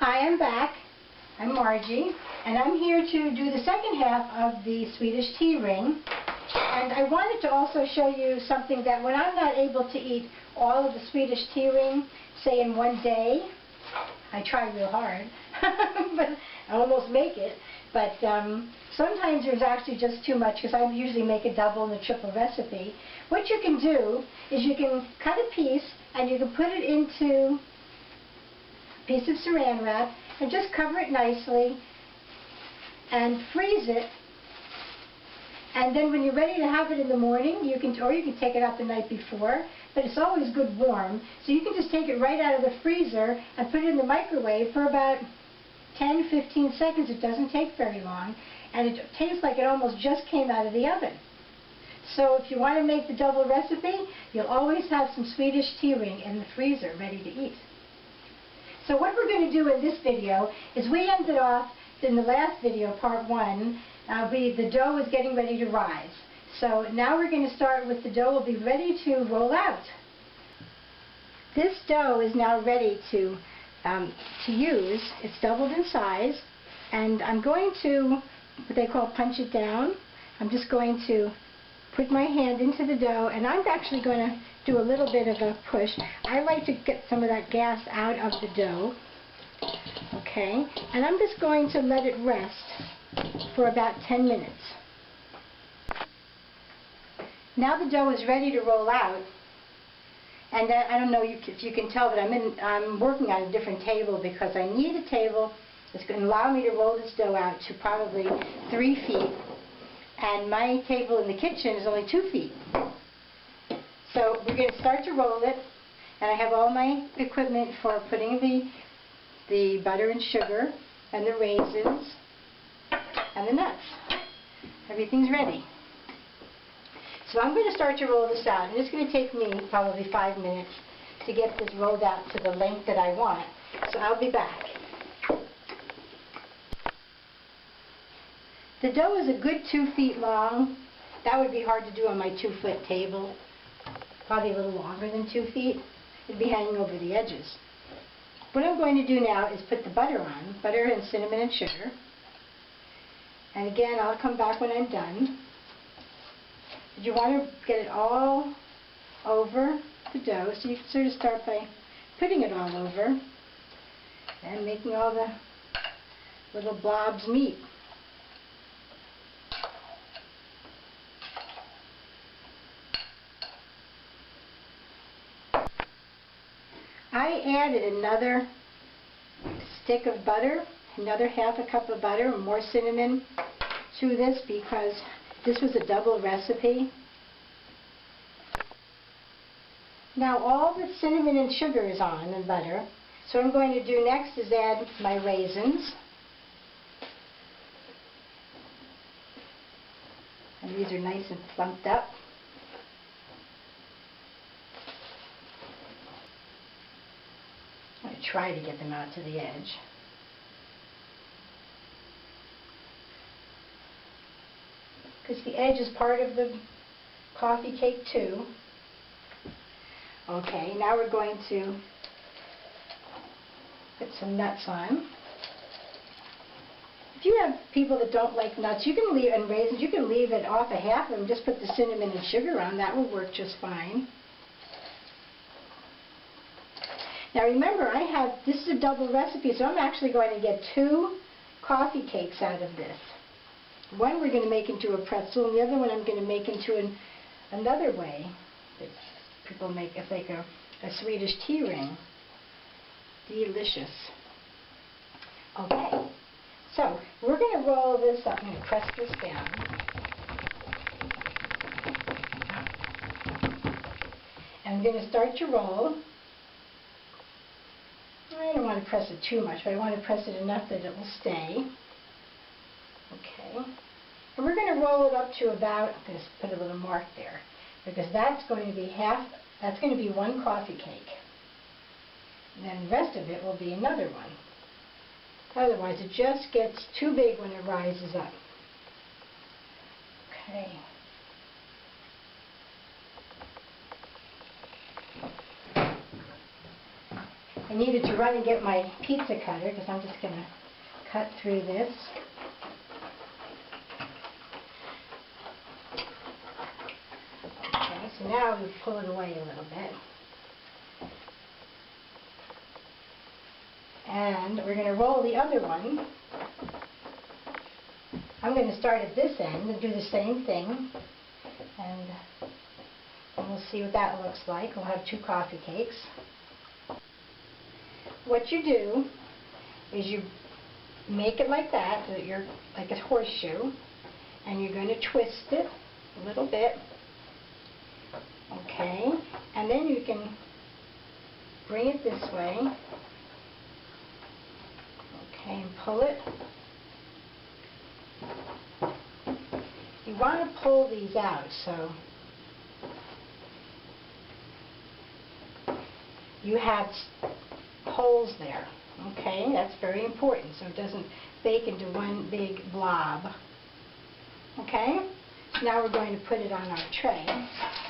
Hi, I'm back. I'm Margie, and I'm here to do the second half of the Swedish tea ring. And I wanted to also show you something that when I'm not able to eat all of the Swedish tea ring, say in one day, I try real hard, but I almost make it. But sometimes there's actually just too much because I usually make a double and a triple recipe. What you can do is you can cut a piece and you can put it into a piece of saran wrap and just cover it nicely and freeze it. And then when you're ready to have it in the morning, you can take it out the night before, but it's always good warm. So you can just take it right out of the freezer and put it in the microwave for about 10-15 seconds. It doesn't take very long, and it tastes like it almost just came out of the oven. So if you want to make the double recipe, you'll always have some Swedish tea ring in the freezer ready to eat. So what we're going to do in this video is we ended off in the last video, part 1, the dough was getting ready to rise. So now we're going to start with the dough will be ready to roll out. This dough is now ready to use. It's doubled in size, and I'm going to, what they call punch it down. I'm just going to put my hand into the dough, and I'm actually going to do a little bit of a push. I like to get some of that gas out of the dough. Okay, and I'm just going to let it rest for about 10 minutes. Now the dough is ready to roll out, and I don't know if you can tell, but I'm working on a different table because I need a table that's going to allow me to roll this dough out to probably 3 feet, and my table in the kitchen is only 2 feet. So we're going to start to roll it, and I have all my equipment for putting the butter and sugar and the raisins and the nuts. Everything's ready. So I'm going to start to roll this out, and it's going to take me probably 5 minutes to get this rolled out to the length that I want. So I'll be back. The dough is a good 2 feet long. That would be hard to do on my 2-foot table. Probably a little longer than 2 feet. It'd be hanging over the edges. What I'm going to do now is put the butter on, butter and cinnamon and sugar. And again, I'll come back when I'm done. You want to get it all over the dough, so you can sort of start by putting it all over and making all the little blobs meet. I added another stick of butter, another half a cup of butter, and more cinnamon to this because this was a double recipe. Now all the cinnamon and sugar is on, and butter. So what I'm going to do next is add my raisins. And these are nice and plumped up. I'm going to try to get them out to the edge. Because the edge is part of the coffee cake too. Okay, now we're going to put some nuts on. If you have people that don't like nuts, you can leave, and raisins, you can leave it off a half of them, just put the cinnamon and sugar on. That will work just fine. Now remember, this is a double recipe, so I'm actually going to get 2 coffee cakes out of this. One we're going to make into a pretzel, and the other one I'm going to make into another way that people make. It's like a Swedish tea ring. Delicious. Okay, so we're going to roll this up. I'm going to press this down. And I'm going to start to roll. I don't want to press it too much, but I want to press it enough that it will stay. Okay. And we're going to roll it up to about, I'm going to put a little mark there, because that's going to be 1 coffee cake. And then the rest of it will be another one. Otherwise, it just gets too big when it rises up. Okay. needed to run and get my pizza cutter because I'm just going to cut through this. Okay, so now we pull it away a little bit. And we're going to roll the other one. I'm going to start at this end and do the same thing. And we'll see what that looks like. We'll have 2 coffee cakes. What you do is you make it like that, so that you're like a horseshoe, and you're going to twist it a little bit. Okay, and then you can bring it this way. Okay, and pull it. You want to pull these out, so you have holes there. Okay, that's very important, so it doesn't bake into one big blob. Okay, so now we're going to put it on our tray,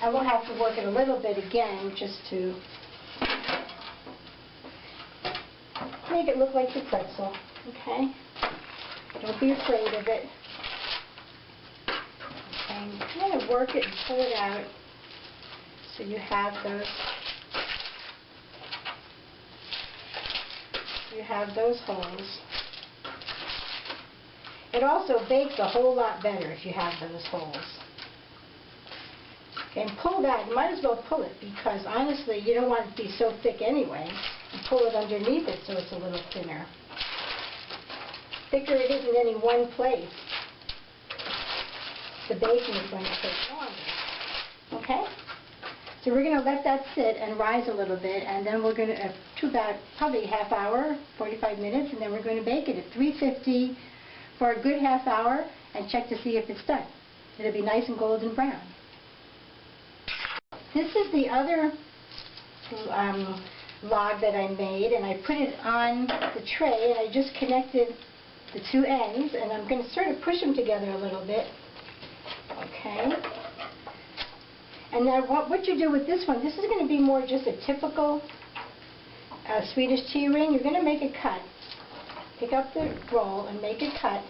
and we'll have to work it a little bit again just to make it look like the pretzel. Okay, don't be afraid of it. And kind of work it and pull it out so you have those holes. It also bakes a whole lot better if you have those holes. Okay, and pull that. You might as well pull it because honestly you don't want it to be so thick anyway. You pull it underneath it so it's a little thinner. Thicker it is in any one place, the baking is going to take longer. Okay? So we're going to let that sit and rise a little bit, and then we're going to about probably a half hour, 45 minutes, and then we're going to bake it at 350 for a good half hour and check to see if it's done. It'll be nice and golden brown. This is the other log that I made, and I put it on the tray, and I just connected the 2 ends, and I'm going to sort of push them together a little bit. Okay. And now what you do with this one, this is going to be more just a typical Swedish tea ring. You're going to make a cut. Pick up the roll and make a cut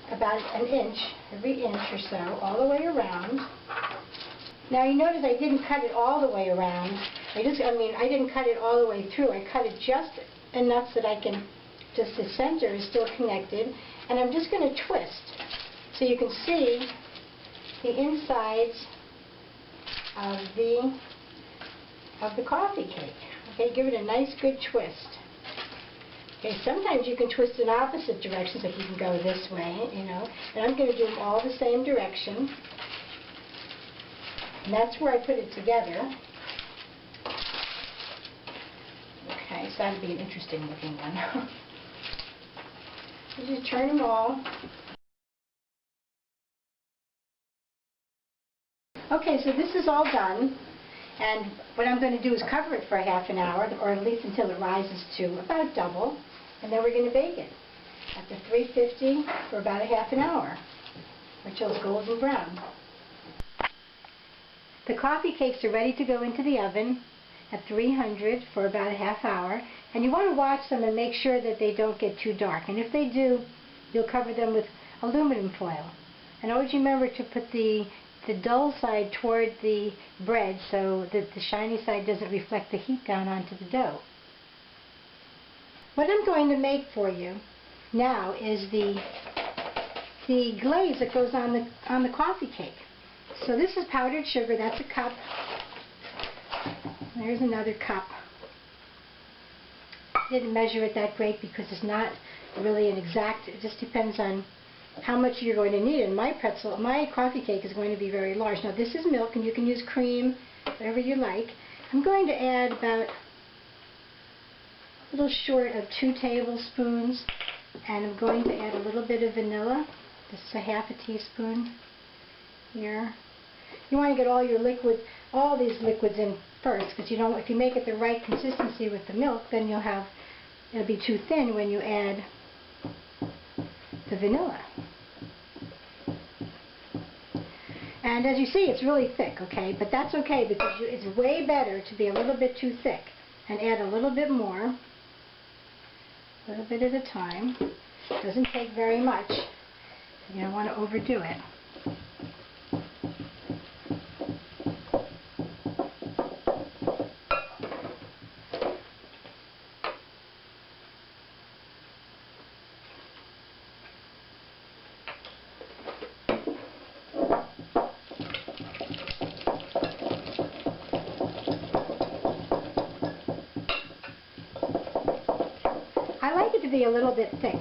about an inch, every inch or so, all the way around. Now you notice I didn't cut it all the way around. I didn't cut it all the way through. I cut it just enough so that I can, just the center is still connected, and I'm just going to twist. So you can see the insides of the coffee cake. Okay, give it a nice good twist. Okay, sometimes you can twist in opposite directions, like you can go this way, you know. And I'm going to do them all the same direction. And that's where I put it together. Okay, so that'd be an interesting looking one. You just turn them all. Okay, so this is all done, and what I'm going to do is cover it for a half an hour, or at least until it rises to about double, and then we're going to bake it at the 350 for about a half an hour, until it's golden brown. The coffee cakes are ready to go into the oven at 300 for about a half hour, and you want to watch them and make sure that they don't get too dark, and if they do, you'll cover them with aluminum foil. And always remember to put the dull side toward the bread so that the shiny side doesn't reflect the heat down onto the dough. What I'm going to make for you now is the glaze that goes on the coffee cake. So this is powdered sugar, that's a cup. There's another cup. I didn't measure it that great because it's not really an exact, it just depends on how much you're going to need. And my coffee cake is going to be very large. Now this is milk, and you can use cream, whatever you like. I'm going to add about a little short of 2 tablespoons, and I'm going to add a little bit of vanilla. This is a half a teaspoon here. You want to get all these liquids in first, because you know if you make it the right consistency with the milk, then it'll be too thin when you add the vanilla. And as you see, it's really thick, okay? But that's okay because it's way better to be a little bit too thick. and add a little bit more, a little bit at a time. Doesn't take very much. You don't want to overdo it. I like it to be a little bit thick,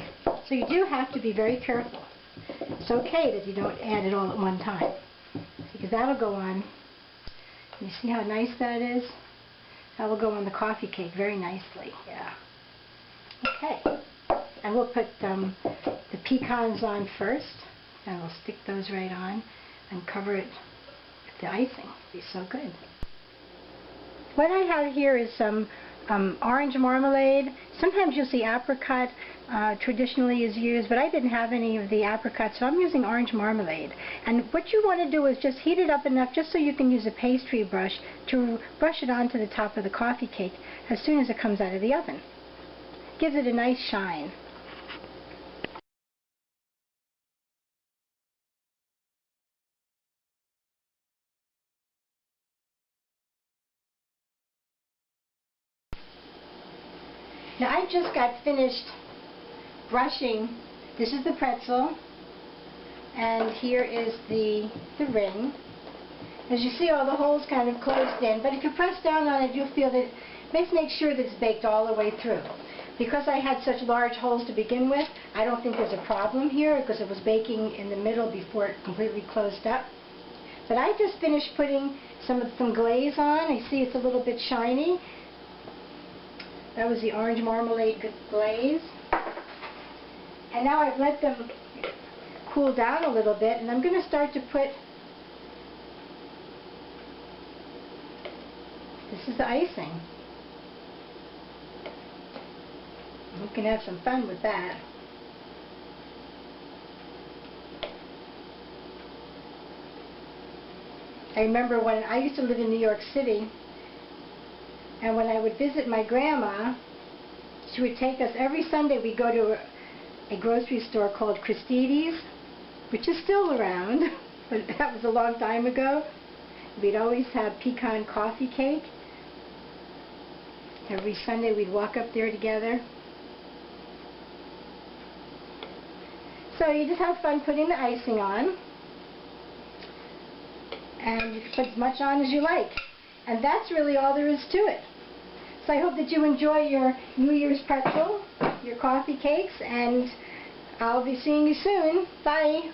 so you do have to be very careful. It's okay that you don't add it all at one time, because that'll go on. You see how nice that is? That will go on the coffee cake very nicely. Yeah. Okay. And we'll put the pecans on first, and we'll stick those right on and cover it with the icing. It'll be so good. What I have here is some orange marmalade. Sometimes you'll see apricot traditionally is used, but I didn't have any of the apricot, so I'm using orange marmalade. And what you want to do is just heat it up enough just so you can use a pastry brush to brush it onto the top of the coffee cake as soon as it comes out of the oven. Gives it a nice shine. Now I just got finished brushing. This is the pretzel, and here is the ring. As you see, all the holes kind of closed in, but if you press down on it, you'll feel that make sure that it's baked all the way through. Because I had such large holes to begin with, I don't think there's a problem here because it was baking in the middle before it completely closed up. But I just finished putting some glaze on. I see it's a little bit shiny. That was the orange marmalade glaze. And now I've let them cool down a little bit, and I'm going to start to put, this is the icing. You can have some fun with that. I remember when I used to live in New York City, and when I would visit my grandma, she would take us, every Sunday we'd go to a grocery store called Candies, which is still around, but that was a long time ago. We'd always have pecan coffee cake. Every Sunday we'd walk up there together. So you just have fun putting the icing on, and you can put as much on as you like. And that's really all there is to it. So I hope that you enjoy your New Year's pretzel, your coffee cakes, and I'll be seeing you soon. Bye.